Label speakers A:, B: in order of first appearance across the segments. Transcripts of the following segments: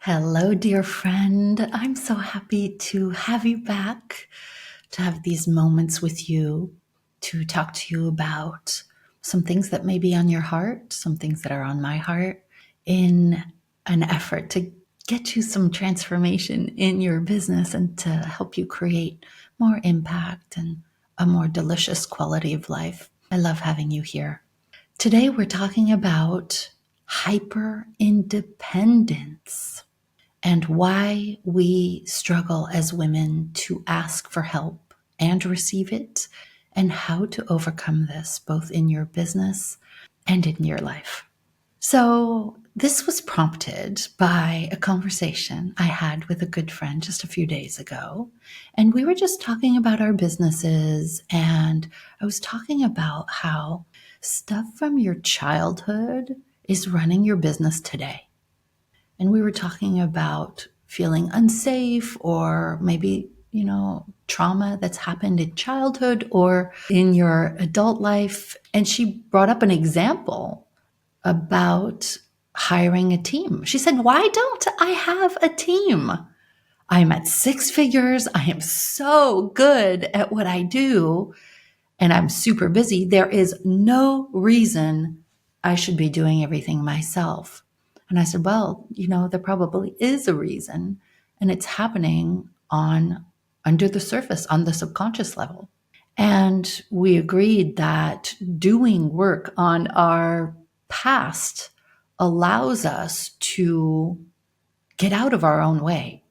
A: Hello, dear friend. I'm so happy to have you back, to have these moments with you, to talk to you about some things that may be on your heart, some things that are on my heart, in an effort to get you some transformation in your business and to help you create more impact and a more delicious quality of life. I love having you here. Today, we're talking about hyper independence and why we struggle as women to ask for help and receive it, and how to overcome this both in your business and in your life. So, this was prompted by a conversation I had with a good friend just a few days ago. And we were just talking about our businesses, and I was talking about how stuff from your childhood is running your business today. And we were talking about feeling unsafe or maybe, trauma that's happened in childhood or in your adult life. And she brought up an example about hiring a team. She said, "Why don't I have a team? I'm at six figures. I am so good at what I do, and I'm super busy. There is no reason I should be doing everything myself." And I said, "Well, there probably is a reason, and it's happening on under the surface, on the subconscious level." And we agreed that doing work on our past allows us to get out of our own way.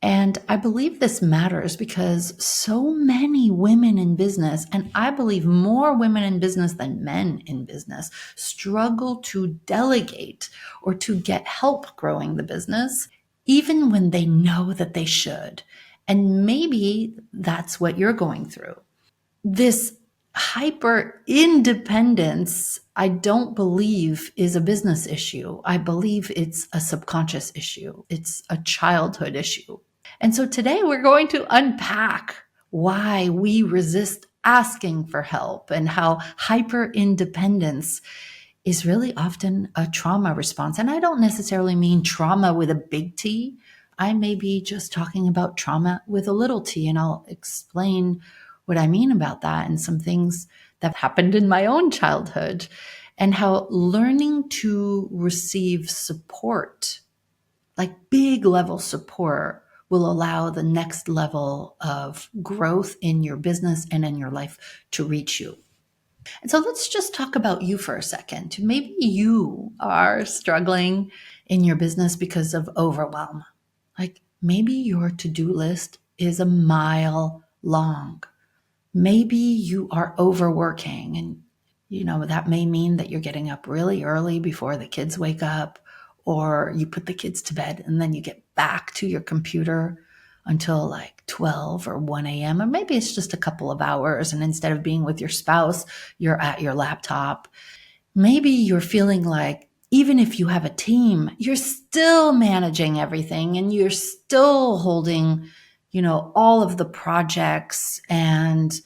A: And I believe this matters because so many women in business, and I believe more women in business than men in business, struggle to delegate or to get help growing the business, even when they know that they should. And maybe that's what you're going through. This hyper independence, I don't believe is a business issue. I believe it's a subconscious issue. It's a childhood issue. And so today we're going to unpack why we resist asking for help and how hyper independence is really often a trauma response. And I don't necessarily mean trauma with a big T. I may be just talking about trauma with a little t, and I'll explain what I mean about that and some things that happened in my own childhood, and how learning to receive support, like big level support, will allow the next level of growth in your business and in your life to reach you. And so let's just talk about you for a second. Maybe you are struggling in your business because of overwhelm. Like maybe your to-do list is a mile long. Maybe you are overworking, and that may mean that you're getting up really early before the kids wake up, or you put the kids to bed and then you get back to your computer until like 12 or 1 a.m. Or maybe it's just a couple of hours, and instead of being with your spouse, you're at your laptop. Maybe you're feeling like even if you have a team, you're still managing everything and you're still holding, all of the projects and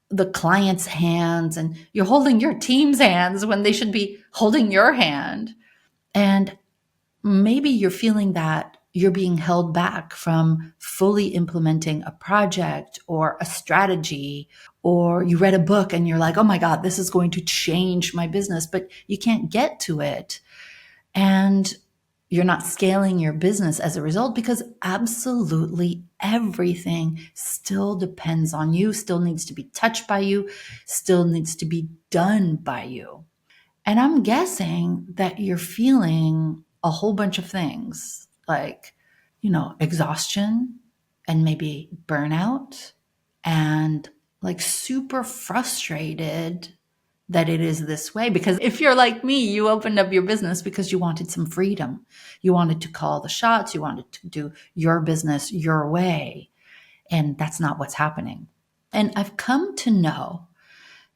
A: the client's hands, and you're holding your team's hands when they should be holding your hand. And maybe you're feeling that you're being held back from fully implementing a project or a strategy, or you read a book and you're like, "Oh my God, this is going to change my business," but you can't get to it. And you're not scaling your business as a result because absolutely everything still depends on you, still needs to be touched by you, still needs to be done by you. And I'm guessing that you're feeling a whole bunch of things like, exhaustion and maybe burnout, and like super frustrated that it is this way. Because if you're like me, you opened up your business because you wanted some freedom. You wanted to call the shots. You wanted to do your business your way. And that's not what's happening. And I've come to know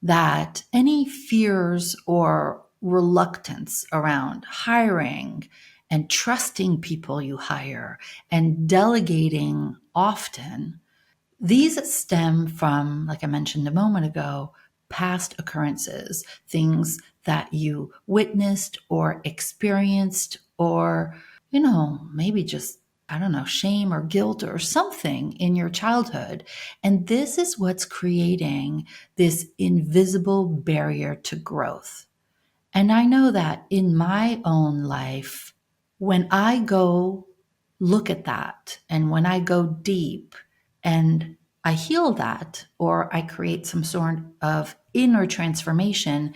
A: that any fears or reluctance around hiring and trusting people you hire and delegating often, these stem from, like I mentioned a moment ago, past occurrences, things that you witnessed or experienced or maybe just, I don't know, shame or guilt or something in your childhood. And this is what's creating this invisible barrier to growth. And I know that in my own life, when I go look at that and when I go deep and I heal that, or I create some sort of inner transformation,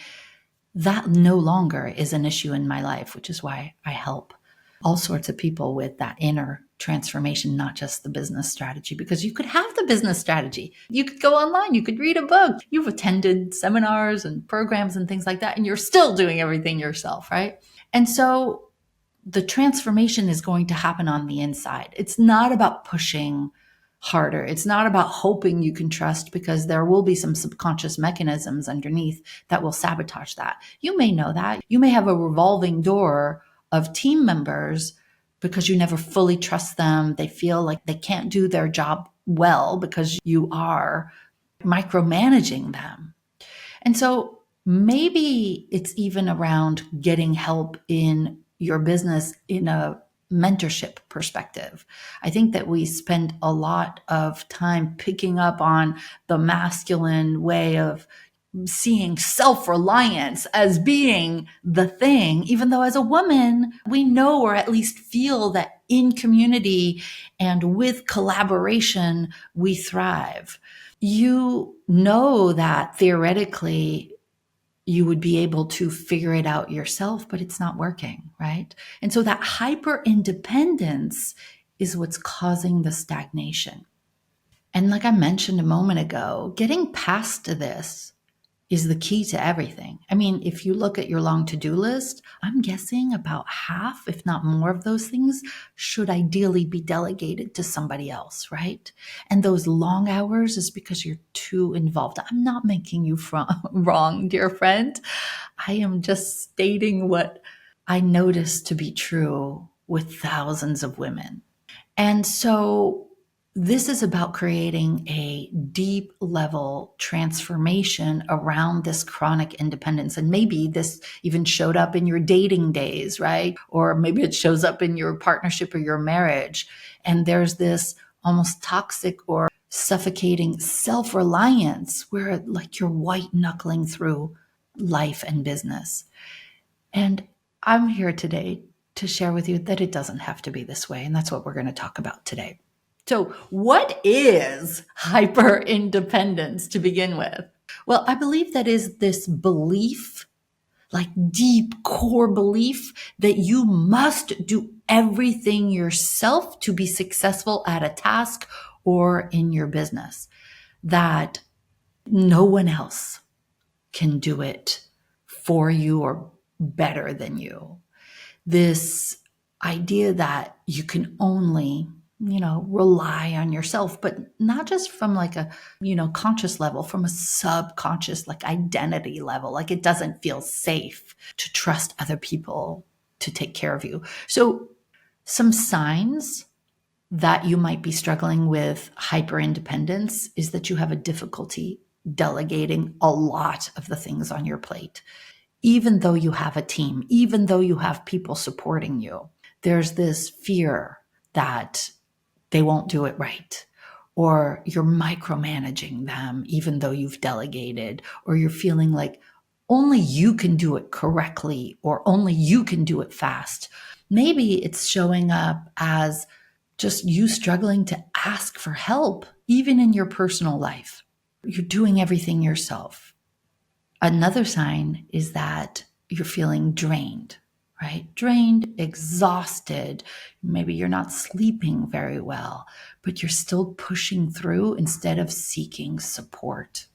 A: that no longer is an issue in my life, which is why I help all sorts of people with that inner transformation, not just the business strategy, because you could have the business strategy. You could go online, you could read a book, you've attended seminars and programs and things like that, and you're still doing everything yourself, right? And so the transformation is going to happen on the inside. It's not about pushing harder. It's not about hoping you can trust, because there will be some subconscious mechanisms underneath that will sabotage that. You may know that. You may have a revolving door of team members because you never fully trust them. They feel like they can't do their job well because you are micromanaging them. And so maybe it's even around getting help in your business in a mentorship perspective. I think that we spend a lot of time picking up on the masculine way of seeing self-reliance as being the thing, even though as a woman, we know, or at least feel, that in community and with collaboration, we thrive. You know that theoretically you would be able to figure it out yourself, but it's not working, right? And so that hyper independence is what's causing the stagnation. And like I mentioned a moment ago, getting past this is the key to everything. I mean, if you look at your long to-do list, I'm guessing about half, if not more, of those things should ideally be delegated to somebody else, right? And those long hours is because you're too involved. I'm not making you wrong, dear friend. I am just stating what I notice to be true with thousands of women. And so this is about creating a deep level transformation around this chronic independence. And maybe this even showed up in your dating days, right? Or maybe it shows up in your partnership or your marriage. And there's this almost toxic or suffocating self-reliance where like you're white knuckling through life and business. And I'm here today to share with you that it doesn't have to be this way. And that's what we're going to talk about today. So, what is hyper independence to begin with? Well, I believe that is this belief, like deep core belief, that you must do everything yourself to be successful at a task or in your business, that no one else can do it for you or better than you. This idea that you can only, rely on yourself, but not just from like a, conscious level, from a subconscious, like identity level. Like it doesn't feel safe to trust other people to take care of you. So some signs that you might be struggling with hyper independence is that you have a difficulty delegating a lot of the things on your plate. Even though you have a team, even though you have people supporting you, there's this fear that they won't do it right, or you're micromanaging them, even though you've delegated, or you're feeling like only you can do it correctly, or only you can do it fast. Maybe it's showing up as just you struggling to ask for help, even in your personal life. You're doing everything yourself. Another sign is that you're feeling drained, right? Drained, exhausted. Maybe you're not sleeping very well, but you're still pushing through instead of seeking support.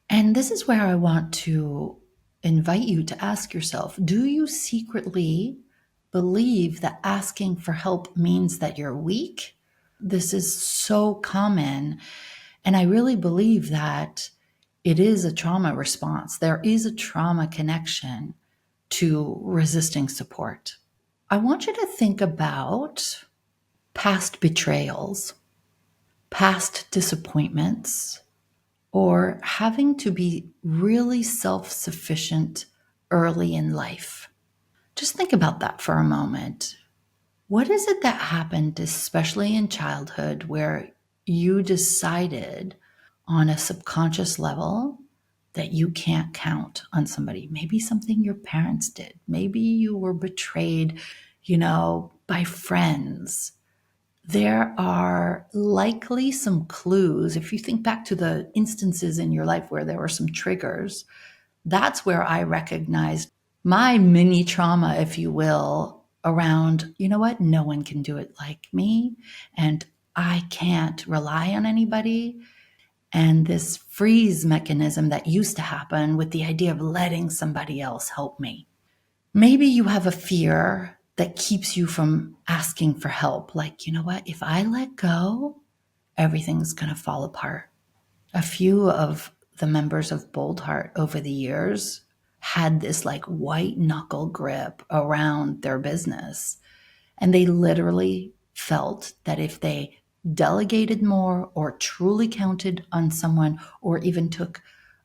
A: And this is where I want to invite you to ask yourself, do you secretly believe that asking for help means that you're weak? This is so common. And I really believe that it is a trauma response. There is a trauma connection to resisting support. I want you to think about past betrayals, past disappointments, or having to be really self-sufficient early in life. Just think about that for a moment. What is it that happened, especially in childhood, where you decided on a subconscious level that you can't count on somebody? Maybe something your parents did. Maybe you were betrayed, by friends. There are likely some clues. If you think back to the instances in your life where there were some triggers, that's where I recognized my mini trauma, if you will, around, you know what? No one can do it like me. And I can't rely on anybody. And this freeze mechanism that used to happen with the idea of letting somebody else help me. Maybe you have a fear that keeps you from asking for help. Like, you know what? If I let go, everything's going to fall apart. A few of the members of Bold Heart over the years had this like white knuckle grip around their business. And they literally felt that if they delegated more or truly counted on someone or even took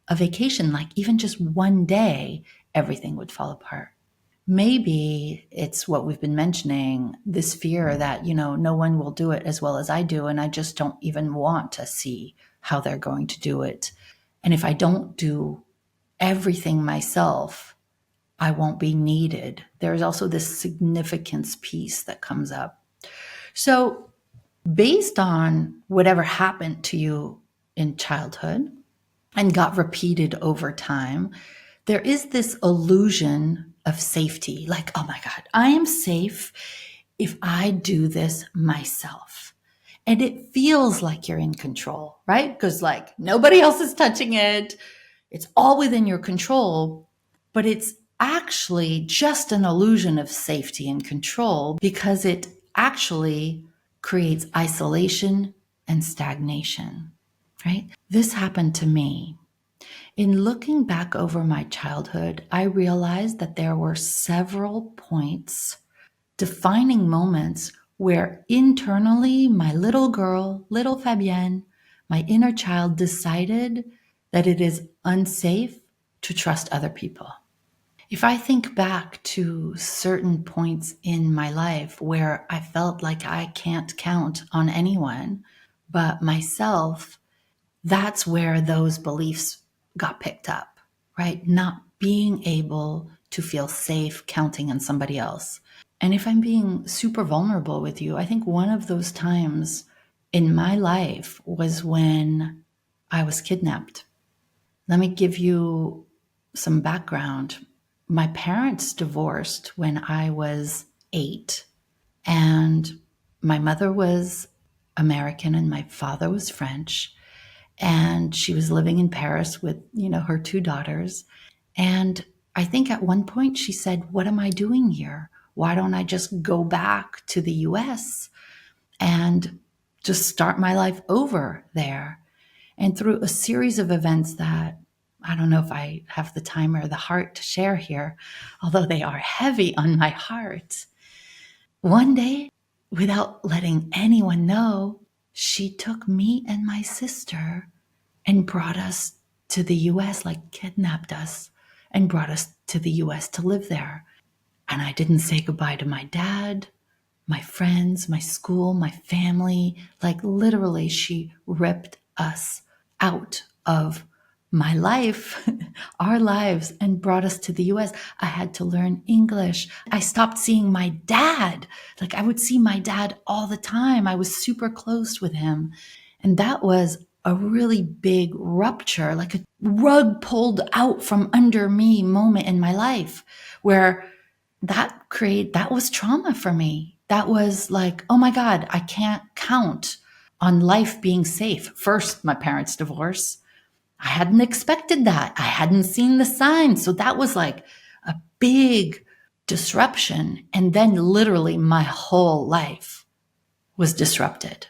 A: a vacation, like even just one day, everything would fall apart. Maybe it's what we've been mentioning, this fear that, no one will do it as well as I do. And I just don't even want to see how they're going to do it. And if I don't do everything myself, I won't be needed. There's also this significance piece that comes up. So based on whatever happened to you in childhood and got repeated over time, there is this illusion of safety. Like, oh my God, I am safe if I do this myself. And it feels like you're in control, right? Because like nobody else is touching it. It's all within your control, but it's actually just an illusion of safety and control because it actually creates isolation and stagnation, right? This happened to me. In looking back over my childhood, I realized that there were several points, defining moments where internally my little girl, little Fabienne, my inner child decided that it is unsafe to trust other people. If I think back to certain points in my life where I felt like I can't count on anyone but myself, that's where those beliefs got picked up, right? Not being able to feel safe counting on somebody else. And if I'm being super vulnerable with you, I think one of those times in my life was when I was kidnapped. Let me give you some background. My parents divorced when I was 8, and my mother was American and my father was French. And she was living in Paris with, her 2 daughters. And I think at one point she said, what am I doing here? Why don't I just go back to the US and just start my life over there? And through a series of events that I don't know if I have the time or the heart to share here, although they are heavy on my heart. One day, without letting anyone know, she took me and my sister and brought us to the US, like kidnapped us and brought us to the US to live there. And I didn't say goodbye to my dad, my friends, my school, my family. Like literally, she ripped us out of my life, our lives, and brought us to the US. I had to learn English. I stopped seeing my dad. Like I would see my dad all the time. I was super close with him. And that was a really big rupture, like a rug pulled out from under me moment in my life where that was trauma for me. That was like, oh my God, I can't count on life being safe. First, my parents' divorce. I hadn't expected that. I hadn't seen the signs. So that was like a big disruption. And then literally my whole life was disrupted.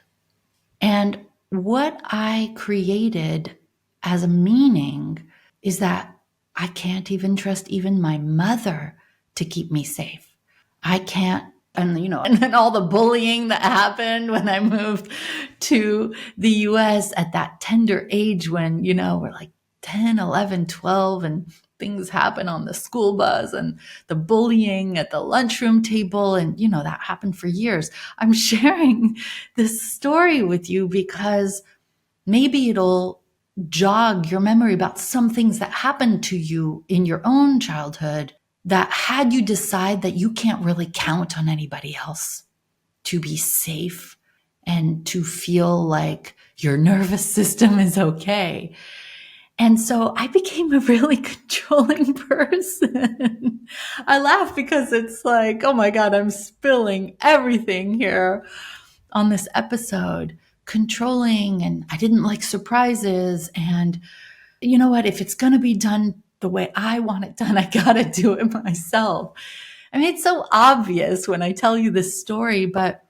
A: And what I created as a meaning is that I can't even trust even my mother to keep me safe. I can't, and and then all the bullying that happened when I moved to the US at that tender age when, we're like 10, 11, 12, and things happen on the school bus and the bullying at the lunchroom table. And, that happened for years. I'm sharing this story with you because maybe it'll jog your memory about some things that happened to you in your own childhood that had you decide that you can't really count on anybody else to be safe and to feel like your nervous system is okay. And so I became a really controlling person. I laugh because it's like, oh my God, I'm spilling everything here on this episode. Controlling, and I didn't like surprises. And you know what? If it's going to be done the way I want it done, I got to do it myself. I mean, it's so obvious when I tell you this story, but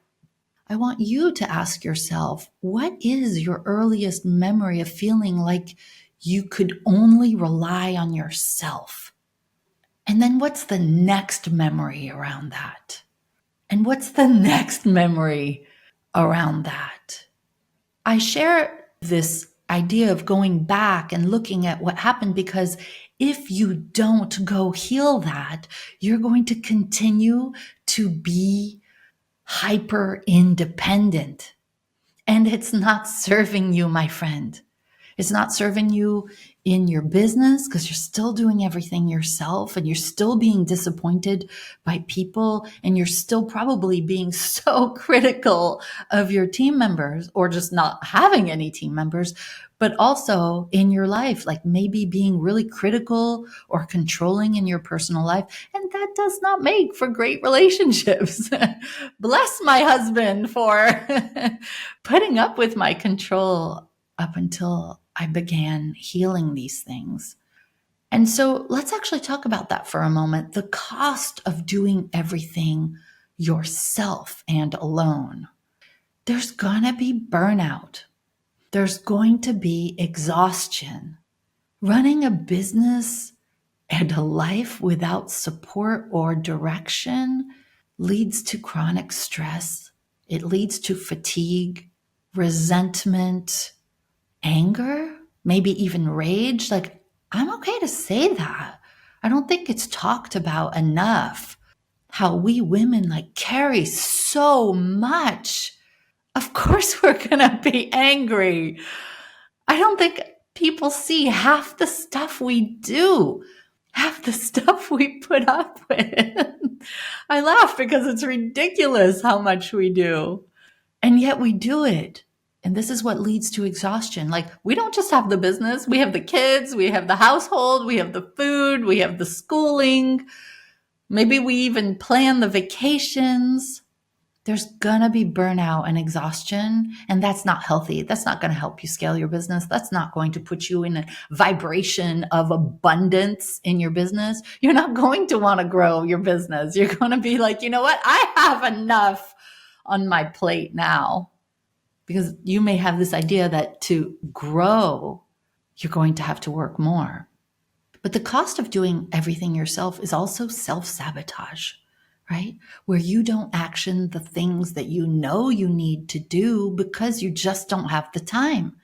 A: I want you to ask yourself, what is your earliest memory of feeling like you could only rely on yourself? And then what's the next memory around that? And what's the next memory around that? I share this idea of going back and looking at what happened because if you don't go heal that, you're going to continue to be hyper independent. And it's not serving you, my friend. It's not serving you in your business because you're still doing everything yourself and you're still being disappointed by people and you're still probably being so critical of your team members or just not having any team members, but also in your life, like maybe being really critical or controlling in your personal life. And that does not make for great relationships. Bless my husband for putting up with my control up until I began healing these things. And so let's actually talk about that for a moment. The cost of doing everything yourself and alone. There's gonna be burnout. There's going to be exhaustion. Running a business and a life without support or direction leads to chronic stress. It leads to fatigue, resentment, anger, maybe even rage. Like, I'm okay to say that. I don't think it's talked about enough how we women carry so much. Of course, we're going to be angry. I don't think people see half the stuff we do, half the stuff we put up with. I laugh because it's ridiculous how much we do. And yet we do it. And this is what leads to exhaustion. We don't just have the business, we have the kids, we have the household, we have the food, we have the schooling. Maybe we even plan the vacations. There's gonna be burnout and exhaustion, and that's not healthy. That's not gonna help you scale your business. That's not going to put you in a vibration of abundance in your business. You're not going to wanna grow your business. You're gonna be like, you know what? I have enough on my plate now. Because you may have this idea that to grow, you're going to have to work more. But the cost of doing everything yourself is also self-sabotage, right? Where you don't action the things that you know you need to do because you just don't have the time.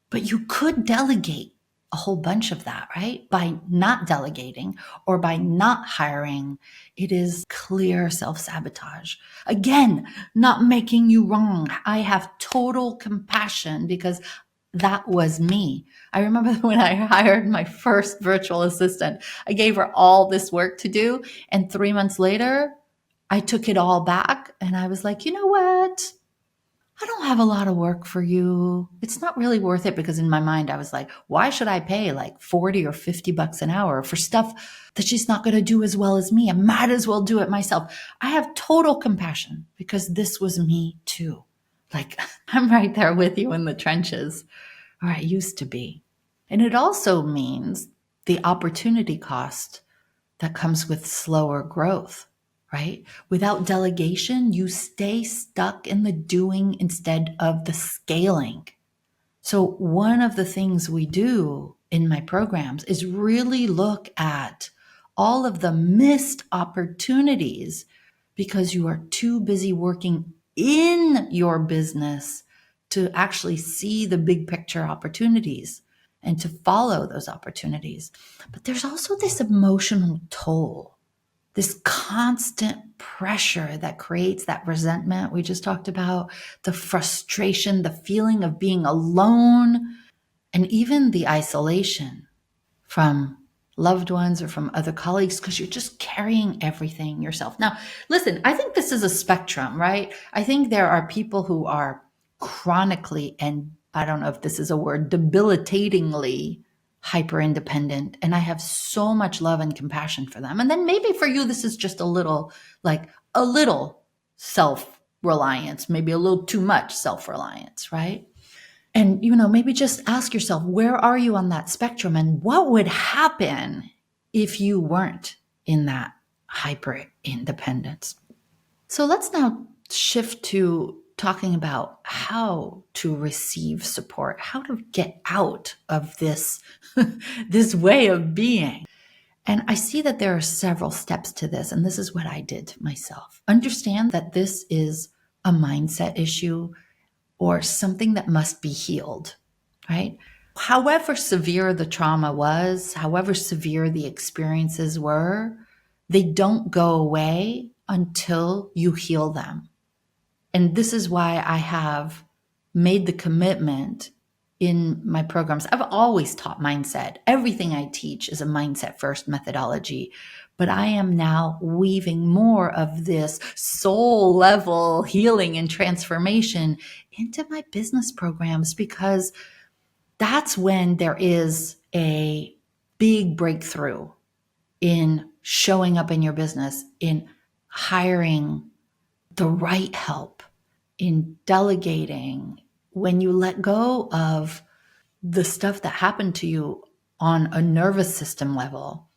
A: But you could delegate a whole bunch of that, right? By not delegating or by not hiring, it is clear self-sabotage. Again, not making you wrong. I have total compassion because that was me. I remember when I hired my first virtual assistant, I gave her all this work to do. And 3 months later, I took it all back and I was like, you know what? I don't have a lot of work for you. It's not really worth it because in my mind, I was like, why should I pay 40 or 50 bucks an hour for stuff that she's not going to do as well as me? I might as well do it myself. I have total compassion because this was me too. I'm right there with you in the trenches, or I used to be. And it also means the opportunity cost that comes with slower growth. Right? Without delegation, you stay stuck in the doing instead of the scaling. So one of the things we do in my programs is really look at all of the missed opportunities because you are too busy working in your business to actually see the big picture opportunities. and to follow those opportunities. But there's also this emotional toll, this constant pressure that creates that resentment we just talked about, the frustration, the feeling of being alone, and even the isolation from loved ones or from other colleagues because you're just carrying everything yourself. Now, listen, I think this is a spectrum, right? I think there are people who are chronically, and I don't know if this is a word, debilitatingly hyper independent. And I have so much love and compassion for them. And then maybe for you, this is just a little self reliance, maybe a little too much self reliance, right? And, maybe just ask yourself, where are you on that spectrum? And what would happen if you weren't in that hyper independence? So let's now shift to talking about how to receive support, how to get out of this, this way of being. And I see that there are several steps to this, and this is what I did myself. Understand that this is a mindset issue or something that must be healed, right? However severe the trauma was, however severe the experiences were, they don't go away until you heal them. And this is why I have made the commitment in my programs. I've always taught mindset. Everything I teach is a mindset first methodology, but I am now weaving more of this soul level healing and transformation into my business programs, because that's when there is a big breakthrough in showing up in your business, in hiring the right help, in delegating, when you let go of the stuff that happened to you on a nervous system level,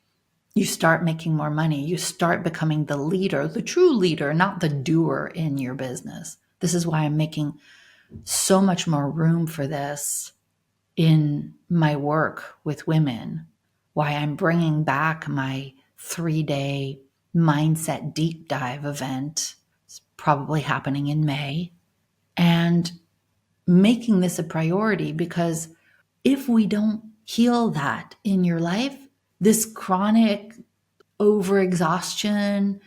A: you start making more money. You start becoming the leader, the true leader, not the doer in your business. This is why I'm making so much more room for this in my work with women, why I'm bringing back my 3-day mindset deep dive event. It's probably happening in May. And making this a priority, because if we don't heal that in your life, this chronic overexhaustion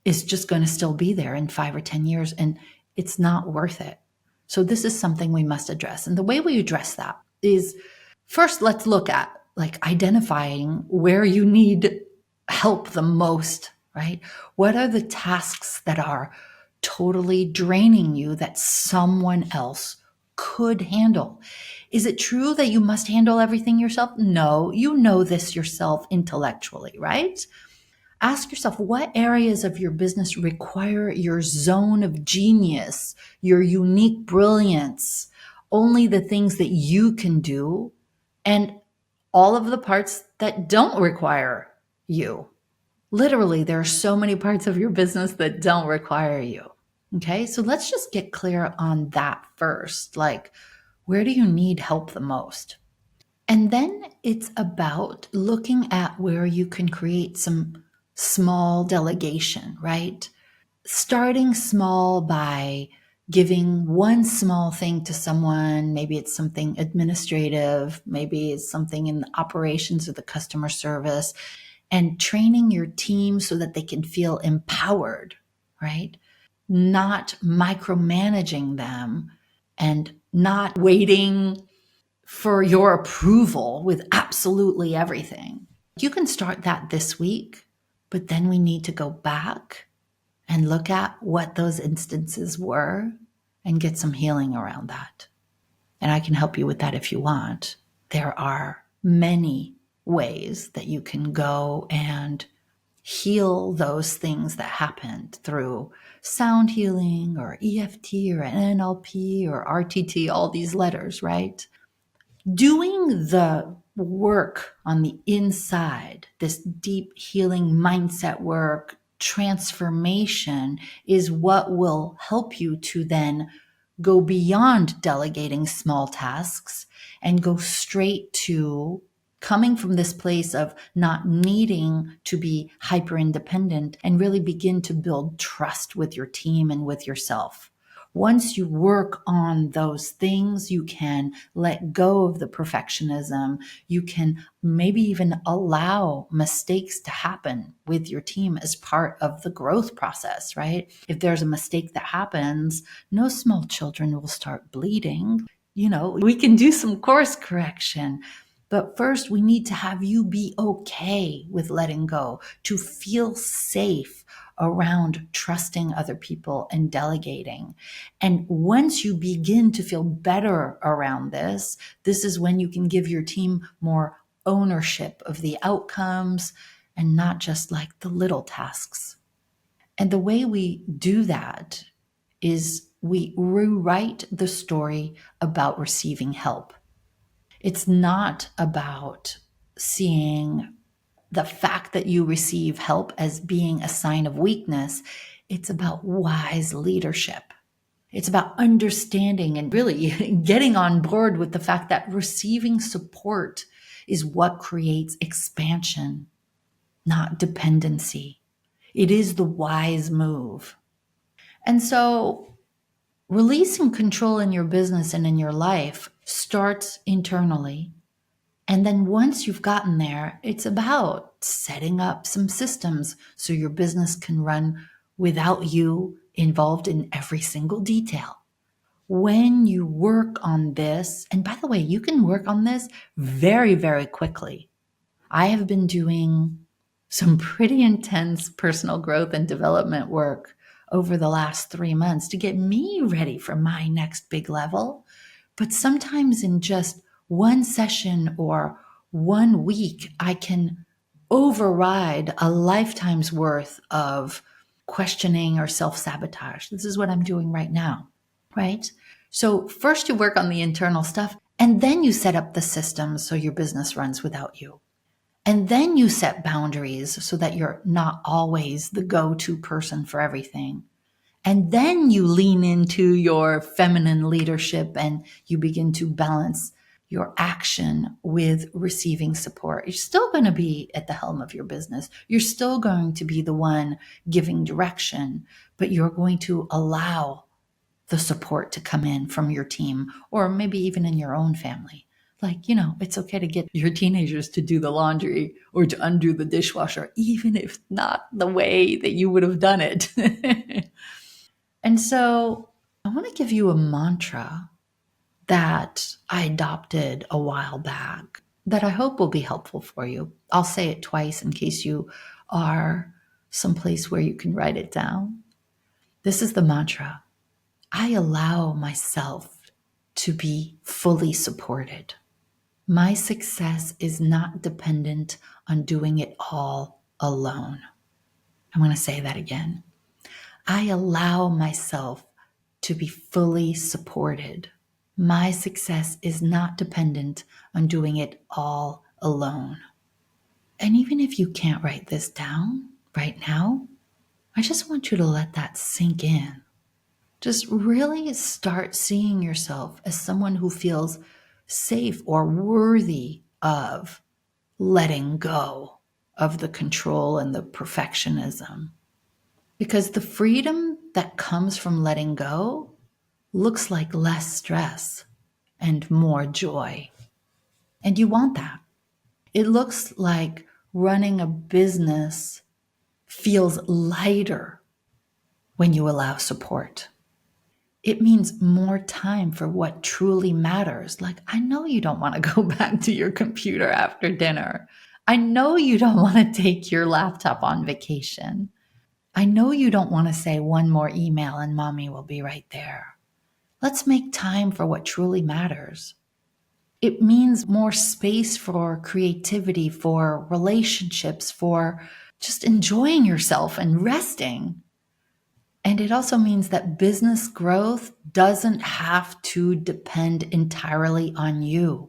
A: is just going to still be there in 5 or 10 years, and it's not worth it. So this is something we must address. And the way we address that is, first, let's look at identifying where you need help the most, right? What are the tasks that are totally draining you that someone else could handle? Is it true that you must handle everything yourself? No, you know this yourself intellectually, right? Ask yourself, what areas of your business require your zone of genius, your unique brilliance, only the things that you can do, and all of the parts that don't require you. Literally, there are so many parts of your business that don't require you. Okay, so let's just get clear on that first. Where do you need help the most? And then it's about looking at where you can create some small delegation, right? Starting small by giving one small thing to someone. Maybe it's something administrative, maybe it's something in the operations or the customer service, and training your team so that they can feel empowered, right? Not micromanaging them and not waiting for your approval with absolutely everything. You can start that this week, but then we need to go back and look at what those instances were and get some healing around that. And I can help you with that if you want. There are many ways that you can go and heal those things that happened through sound healing or EFT or NLP or RTT, all these letters, right? Doing the work on the inside, this deep healing mindset work, transformation, is what will help you to then go beyond delegating small tasks and go straight to coming from this place of not needing to be hyper independent and really begin to build trust with your team and with yourself. Once you work on those things, you can let go of the perfectionism. You can maybe even allow mistakes to happen with your team as part of the growth process, right? If there's a mistake that happens, no small children will start bleeding. We can do some course correction. But first, we need to have you be okay with letting go, to feel safe around trusting other people and delegating. And once you begin to feel better around this, this is when you can give your team more ownership of the outcomes and not just like the little tasks. And the way we do that is we rewrite the story about receiving help. It's not about seeing the fact that you receive help as being a sign of weakness. It's about wise leadership. It's about understanding and really getting on board with the fact that receiving support is what creates expansion, not dependency. It is the wise move. And so releasing control in your business and in your life starts internally. And then once you've gotten there, it's about setting up some systems so your business can run without you involved in every single detail. When you work on this, and by the way, you can work on this very, very quickly. I have been doing some pretty intense personal growth and development work over the last 3 months to get me ready for my next big level. But sometimes in just one session or 1 week, I can override a lifetime's worth of questioning or self-sabotage. This is what I'm doing right now, right? So first you work on the internal stuff, and then you set up the systems so your business runs without you. And then you set boundaries so that you're not always the go-to person for everything. And then you lean into your feminine leadership and you begin to balance your action with receiving support. You're still going to be at the helm of your business. You're still going to be the one giving direction, but you're going to allow the support to come in from your team or maybe even in your own family. Like, it's okay to get your teenagers to do the laundry or to undo the dishwasher, even if not the way that you would have done it. And so I want to give you a mantra that I adopted a while back that I hope will be helpful for you. I'll say it twice in case you are someplace where you can write it down. This is the mantra. I allow myself to be fully supported. My success is not dependent on doing it all alone. I'm going to say that again. I allow myself to be fully supported. My success is not dependent on doing it all alone. And even if you can't write this down right now, I just want you to let that sink in. Just really start seeing yourself as someone who feels safe or worthy of letting go of the control and the perfectionism. Because the freedom that comes from letting go looks like less stress and more joy. And you want that. It looks like running a business feels lighter when you allow support. It means more time for what truly matters. Like, I know you don't want to go back to your computer after dinner. I know you don't want to take your laptop on vacation. I know you don't want to say one more email and mommy will be right there. Let's make time for what truly matters. It means more space for creativity, for relationships, for just enjoying yourself and resting. And it also means that business growth doesn't have to depend entirely on you.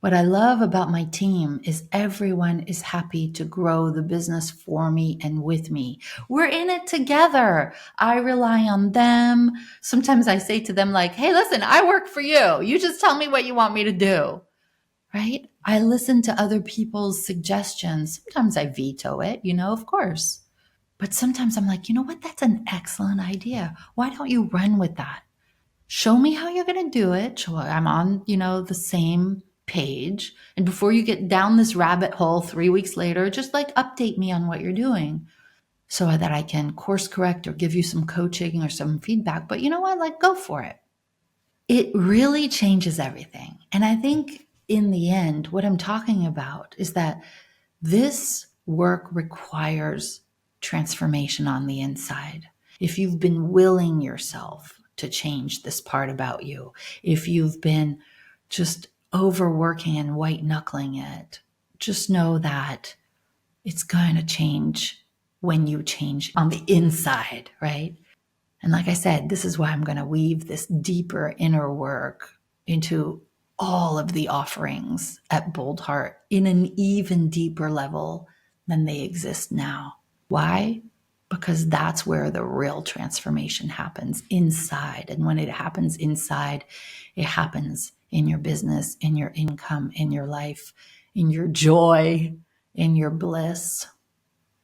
A: What I love about my team is everyone is happy to grow the business for me and with me. We're in it together. I rely on them. Sometimes I say to them like, hey, listen, I work for you. You just tell me what you want me to do, right? I listen to other people's suggestions. Sometimes I veto it, of course. But sometimes I'm like, you know what? That's an excellent idea. Why don't you run with that? Show me how you're going to do it. So I'm on, the same page. And before you get down this rabbit hole 3 weeks later, just like update me on what you're doing so that I can course correct or give you some coaching or some feedback. But you know what? Like, go for it. It really changes everything. And I think in the end, what I'm talking about is that this work requires transformation on the inside. If you've been willing yourself to change this part about you, if you've been just overworking and white knuckling it, just know that it's going to change when you change on the inside, right? And like I said, this is why I'm going to weave this deeper inner work into all of the offerings at Bold Heart in an even deeper level than they exist now. Why? Because that's where the real transformation happens inside. And when it happens inside, it happens in your business, in your income, in your life, in your joy, in your bliss,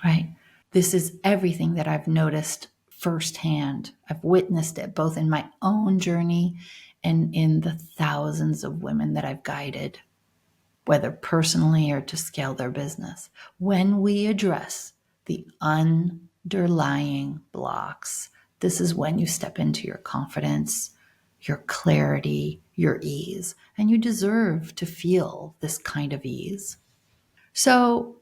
A: right? This is everything that I've noticed firsthand. I've witnessed it both in my own journey and in the thousands of women that I've guided, whether personally or to scale their business. When we address the underlying blocks, this is when you step into your confidence, your clarity, your ease, and you deserve to feel this kind of ease. So,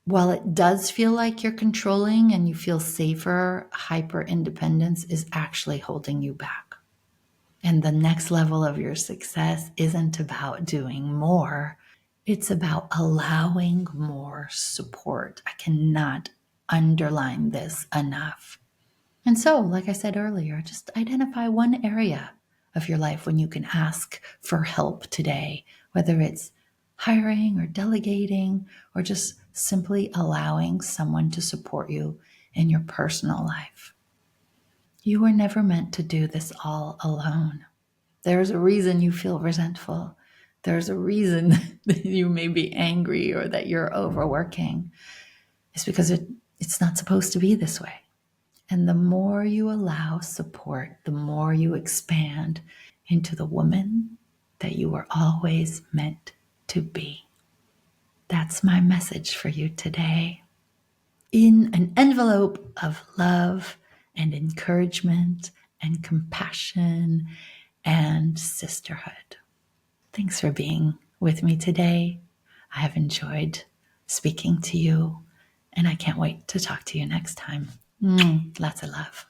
A: while it does feel like you're controlling and you feel safer, hyper independence is actually holding you back. And the next level of your success isn't about doing more, it's about allowing more support. I cannot underline this enough. And so, like I said earlier, just identify one area of your life when you can ask for help today, whether it's hiring or delegating or just simply allowing someone to support you in your personal life. You were never meant to do this all alone. There's a reason you feel resentful. There's a reason that you may be angry or that you're overworking. It's because it's not supposed to be this way. And the more you allow support, the more you expand into the woman that you were always meant to be. That's my message for you today. In an envelope of love and encouragement and compassion and sisterhood. Thanks for being with me today. I have enjoyed speaking to you, and I can't wait to talk to you next time. Lots of love.